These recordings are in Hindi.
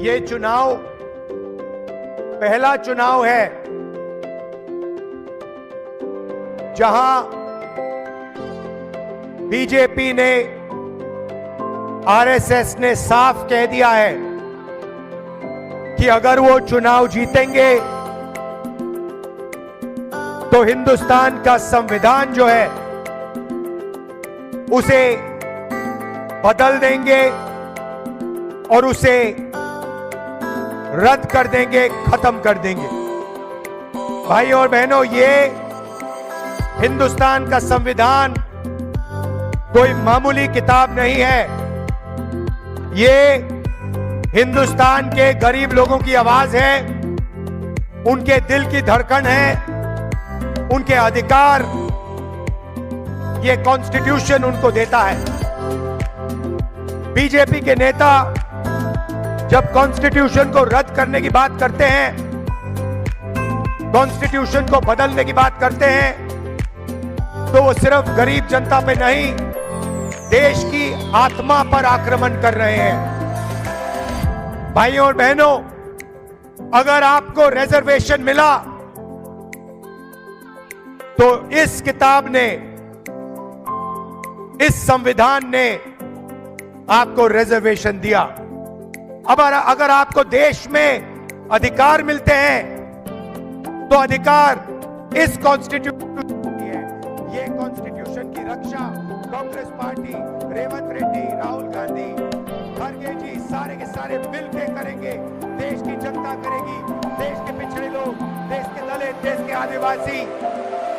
ये चुनाव पहला चुनाव है जहां बीजेपी ने, आरएसएस ने साफ कह दिया है कि अगर वो चुनाव जीतेंगे तो हिंदुस्तान का संविधान जो है उसे बदल देंगे और उसे रद्द कर देंगे, खत्म कर देंगे। भाई और बहनों, ये हिंदुस्तान का संविधान कोई मामूली किताब नहीं है। ये हिंदुस्तान के गरीब लोगों की आवाज है, उनके दिल की धड़कन है, उनके अधिकार ये कॉन्स्टिट्यूशन उनको देता है। बीजेपी के नेता जब कॉन्स्टिट्यूशन को रद्द करने की बात करते हैं, कॉन्स्टिट्यूशन को बदलने की बात करते हैं, तो वो सिर्फ गरीब जनता पे नहीं, देश की आत्मा पर आक्रमण कर रहे हैं। भाइयों और बहनों, अगर आपको रिजर्वेशन मिला तो इस किताब ने, इस संविधान ने आपको रिजर्वेशन दिया। अब अगर आपको देश में अधिकार मिलते हैं तो अधिकार इस कॉन्स्टिट्यूशन की है। ये कॉन्स्टिट्यूशन की रक्षा कांग्रेस पार्टी, रेवंत रेड्डी, राहुल गांधी, खड़गे जी सारे के सारे मिलकर करेंगे। देश की जनता करेगी, देश के पिछड़े लोग, देश के दलित, देश के आदिवासी,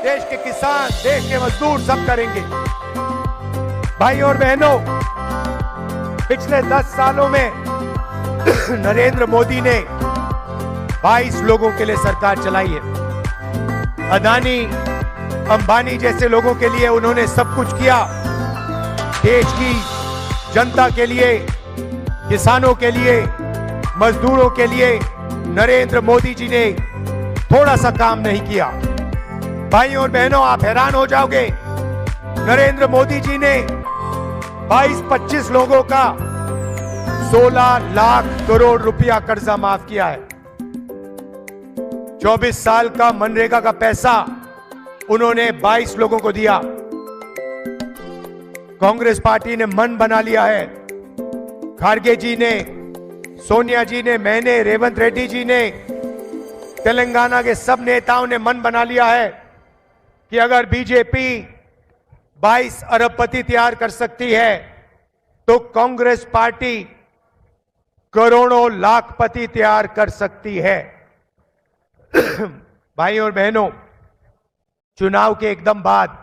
देश के किसान, देश के मजदूर सब करेंगे। भाई और बहनों, पिछले 10 सालों में नरेंद्र मोदी ने 22 लोगों के लिए सरकार चलाई है। अदानी, अंबानी जैसे लोगों के लिए उन्होंने सब कुछ किया। देश की जनता के लिए, किसानों के लिए, मजदूरों के लिए नरेंद्र मोदी जी ने थोड़ा सा काम नहीं किया। भाई और बहनों, आप हैरान हो जाओगे, नरेंद्र मोदी जी ने 22-25 लोगों का 16 लाख करोड़ रुपया कर्जा माफ किया है। 24 साल का मनरेगा का पैसा उन्होंने 22 लोगों को दिया। कांग्रेस पार्टी ने मन बना लिया है, खड़गे जी ने, सोनिया जी ने, मैंने, रेवंत रेड्डी जी ने, तेलंगाना के सब नेताओं ने मन बना लिया है कि अगर बीजेपी 22 अरबपति तैयार कर सकती है तो कांग्रेस पार्टी करोड़ों लाखपति तैयार कर सकती है। भाई और बहनों, चुनाव के एकदम बाद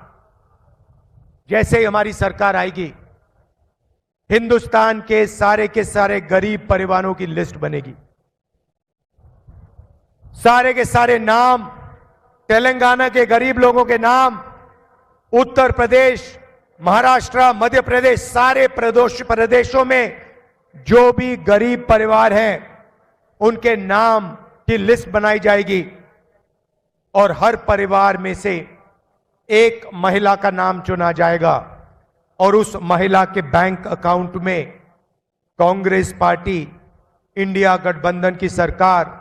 जैसे ही हमारी सरकार आएगी, हिंदुस्तान के सारे गरीब परिवारों की लिस्ट बनेगी। सारे के सारे नाम, तेलंगाना के गरीब लोगों के नाम, उत्तर प्रदेश, महाराष्ट्र, मध्य प्रदेश, सारे प्रदेशों में जो भी गरीब परिवार हैं उनके नाम की लिस्ट बनाई जाएगी और हर परिवार में से एक महिला का नाम चुना जाएगा और उस महिला के बैंक अकाउंट में कांग्रेस पार्टी, इंडिया गठबंधन की सरकार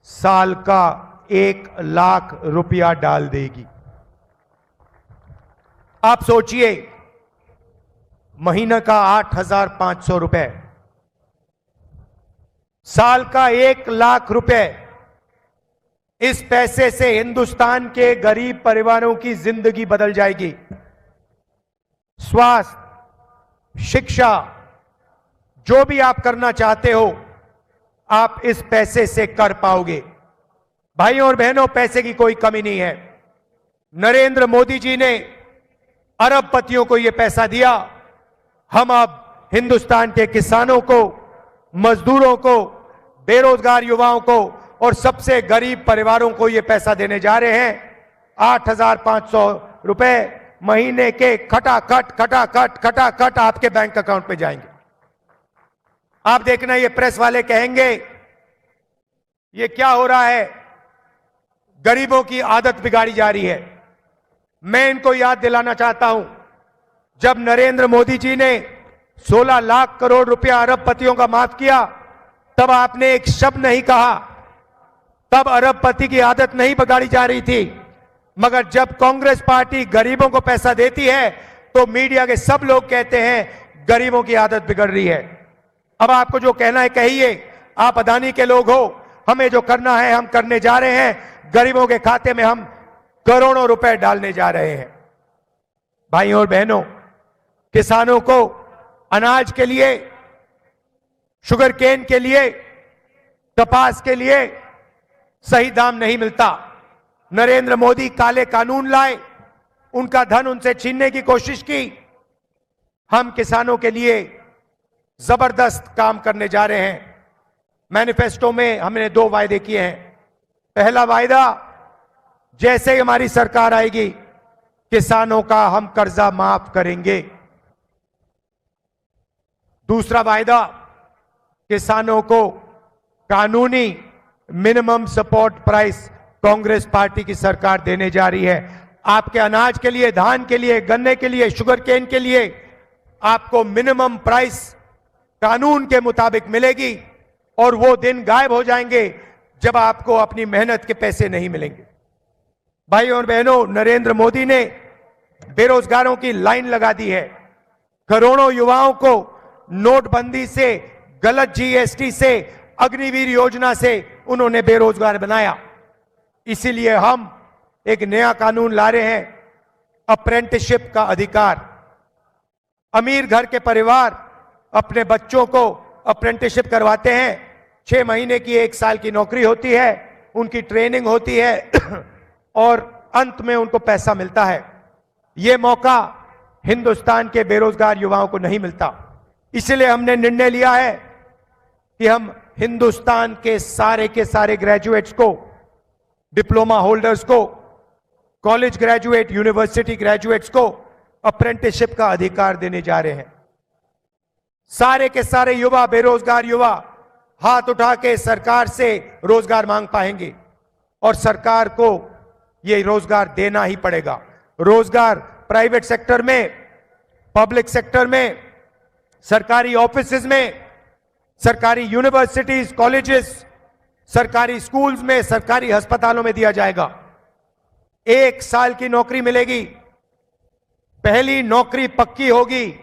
साल का 1 लाख रुपया डाल देगी। आप सोचिए, महीना का 8,500 रुपए, साल का 1 लाख रुपए। इस पैसे से हिंदुस्तान के गरीब परिवारों की जिंदगी बदल जाएगी। स्वास्थ्य, शिक्षा, जो भी आप करना चाहते हो आप इस पैसे से कर पाओगे। भाइयों और बहनों, पैसे की कोई कमी नहीं है। नरेंद्र मोदी जी ने अरबपतियों को यह पैसा दिया। हम अब हिंदुस्तान के किसानों को, मजदूरों को, बेरोजगार युवाओं को और सबसे गरीब परिवारों को यह पैसा देने जा रहे हैं। 8,500 रुपए महीने के खटाखट आपके बैंक अकाउंट पे जाएंगे। आप देखना, ये प्रेस वाले कहेंगे ये क्या हो रहा है, गरीबों की आदत बिगाड़ी जा रही है। मैं इनको याद दिलाना चाहता हूं, जब नरेंद्र मोदी जी ने 16 लाख करोड़ रुपया अरबपतियों का माफ किया तब आपने एक शब्द नहीं कहा, तब अरबपति की आदत नहीं बिगाड़ी जा रही थी। मगर जब कांग्रेस पार्टी गरीबों को पैसा देती है तो मीडिया के सब लोग कहते हैं गरीबों की आदत बिगड़ रही है। अब आपको जो कहना है कहिए, आप अदानी के लोग हो, हमें जो करना है हम करने जा रहे हैं। गरीबों के खाते में हम करोड़ों रुपए डालने जा रहे हैं। भाइयों और बहनों, किसानों को अनाज के लिए, शुगर केन के लिए, कपास के लिए सही दाम नहीं मिलता। नरेंद्र मोदी काले कानून लाए, उनका धन उनसे छीनने की कोशिश की। हम किसानों के लिए जबरदस्त काम करने जा रहे हैं। मैनिफेस्टो में हमने 2 वायदे किए हैं। पहला वायदा, जैसे ही हमारी सरकार आएगी किसानों का हम कर्जा माफ करेंगे। दूसरा वायदा, किसानों को कानूनी minimum support price Congress party की सरकार देने जा रही है। आपके अनाज के लिए, धान के लिए, गन्ने के लिए, शुगर केन के लिए आपको मिनिमम प्राइस कानून के मुताबिक मिलेगी और वो दिन गायब हो जाएंगे जब आपको अपनी मेहनत के पैसे नहीं मिलेंगे। भाइयों और बहनों, नरेंद्र मोदी ने बेरोजगारों की लाइन लगा दी है। करोड़ों युवाओं को नोटबंदी से, गलत जीएसटी से, अग्निवीर योजना से उन्होंने बेरोजगार बनाया। इसीलिए हम एक नया कानून ला रहे हैं, अप्रेंटिसशिप का अधिकार। अमीर घर के परिवार अपने बच्चों को अप्रेंटिसशिप करवाते हैं। 6 महीने की, 1 साल की नौकरी होती है, उनकी ट्रेनिंग होती है और अंत में उनको पैसा मिलता है। यह मौका हिंदुस्तान के बेरोजगार युवाओं को नहीं मिलता। इसलिए हमने निर्णय लिया है कि हम हिंदुस्तान के सारे ग्रेजुएट्स को, डिप्लोमा होल्डर्स को, कॉलेज ग्रेजुएट, यूनिवर्सिटी ग्रेजुएट्स को अप्रेंटिसशिप का अधिकार देने जा रहे हैं। सारे के सारे युवा, बेरोजगार युवा हाथ उठा के सरकार से रोजगार मांग पाएंगे और सरकार को यह रोजगार देना ही पड़ेगा। रोजगार प्राइवेट सेक्टर में, पब्लिक सेक्टर में, सरकारी ऑफिसेज में, सरकारी यूनिवर्सिटीज, कॉलेजेस, सरकारी स्कूल्स में, सरकारी अस्पतालों में दिया जाएगा। 1 साल की नौकरी मिलेगी, पहली नौकरी पक्की होगी,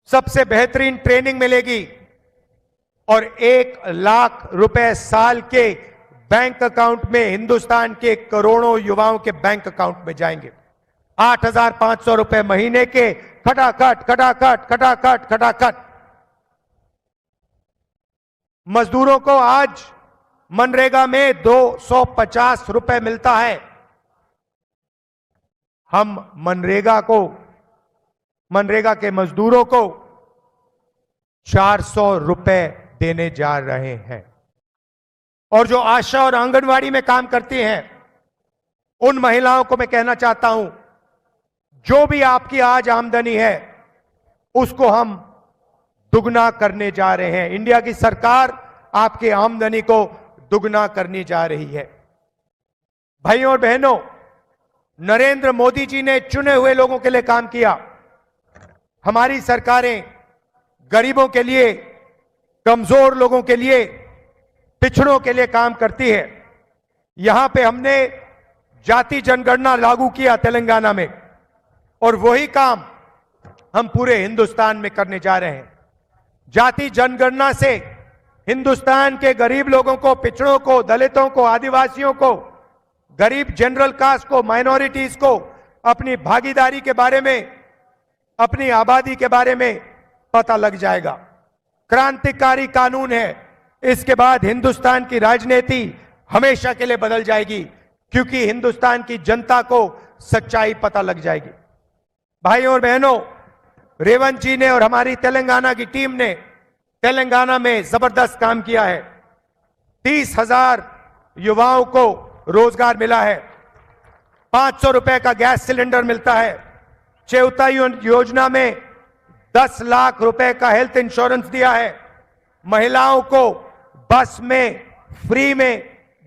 सबसे बेहतरीन ट्रेनिंग मिलेगी और 1 लाख रुपए साल के बैंक अकाउंट में, हिंदुस्तान के करोड़ों युवाओं के बैंक अकाउंट में जाएंगे। 8,500 रुपए महीने के खटाखट खटाखट खटाखट खटाखट। मजदूरों को आज मनरेगा में 250 रुपए मिलता है। हम मनरेगा के मजदूरों को 400 रुपए देने जा रहे हैं। और जो आशा और आंगनवाड़ी में काम करती हैं, उन महिलाओं को मैं कहना चाहता हूं, जो भी आपकी आज आमदनी है उसको हम दुगना करने जा रहे हैं। इंडिया की सरकार आपकी आमदनी को दुगना करने जा रही है। भाइयों और बहनों, नरेंद्र मोदी जी ने चुने हुए लोगों के लिए काम किया। हमारी सरकारें गरीबों के लिए, कमजोर लोगों के लिए, पिछड़ों के लिए काम करती है। यहां पे हमने जाति जनगणना लागू किया तेलंगाना में, और वही काम हम पूरे हिंदुस्तान में करने जा रहे हैं। जाति जनगणना से हिंदुस्तान के गरीब लोगों को, पिछड़ों को, दलितों को, आदिवासियों को, गरीब जनरल कास्ट को, माइनॉरिटीज को अपनी भागीदारी के बारे में, अपनी आबादी के बारे में पता लग जाएगा। क्रांतिकारी कानून है। इसके बाद हिंदुस्तान की राजनीति हमेशा के लिए बदल जाएगी, क्योंकि हिंदुस्तान की जनता को सच्चाई पता लग जाएगी। भाइयों और बहनों, रेवंत जी ने और हमारी तेलंगाना की टीम ने तेलंगाना में जबरदस्त काम किया है। 30,000 युवाओं को रोजगार मिला है। 500 रुपए का गैस सिलेंडर मिलता है। चेउता योजना में 10 लाख रुपए का हेल्थ इंश्योरेंस दिया है। महिलाओं को बस में फ्री में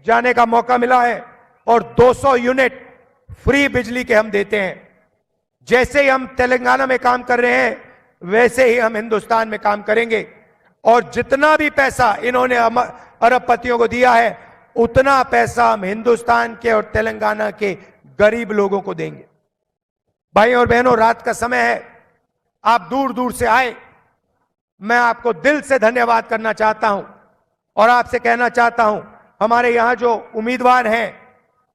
जाने का मौका मिला है और 200 यूनिट फ्री बिजली के हम देते हैं। जैसे ही हम तेलंगाना में काम कर रहे हैं, वैसे ही हम हिंदुस्तान में काम करेंगे। और जितना भी पैसा इन्होंने अरबपतियों को दिया है, उतना पैसा हम हिंदुस्तान के और तेलंगाना के गरीब लोगों को देंगे। भाई और बहनों, रात का समय है, आप दूर दूर से आए, मैं आपको दिल से धन्यवाद करना चाहता हूं और आपसे कहना चाहता हूं, हमारे यहां जो उम्मीदवार हैं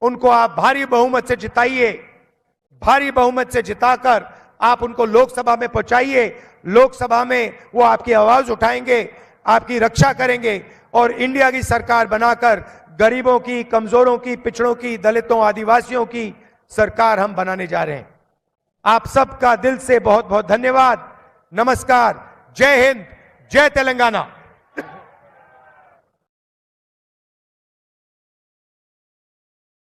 उनको आप भारी बहुमत से जिताइए। भारी बहुमत से जिताकर आप उनको लोकसभा में पहुंचाइए। लोकसभा में वो आपकी आवाज उठाएंगे, आपकी रक्षा करेंगे और इंडिया की सरकार बनाकर गरीबों की, कमजोरों की, पिछड़ों की, दलितों, आदिवासियों की सरकार हम बनाने जा रहे हैं। आप सबका दिल से बहुत बहुत धन्यवाद। नमस्कार। जय हिंद, जय तेलंगाना।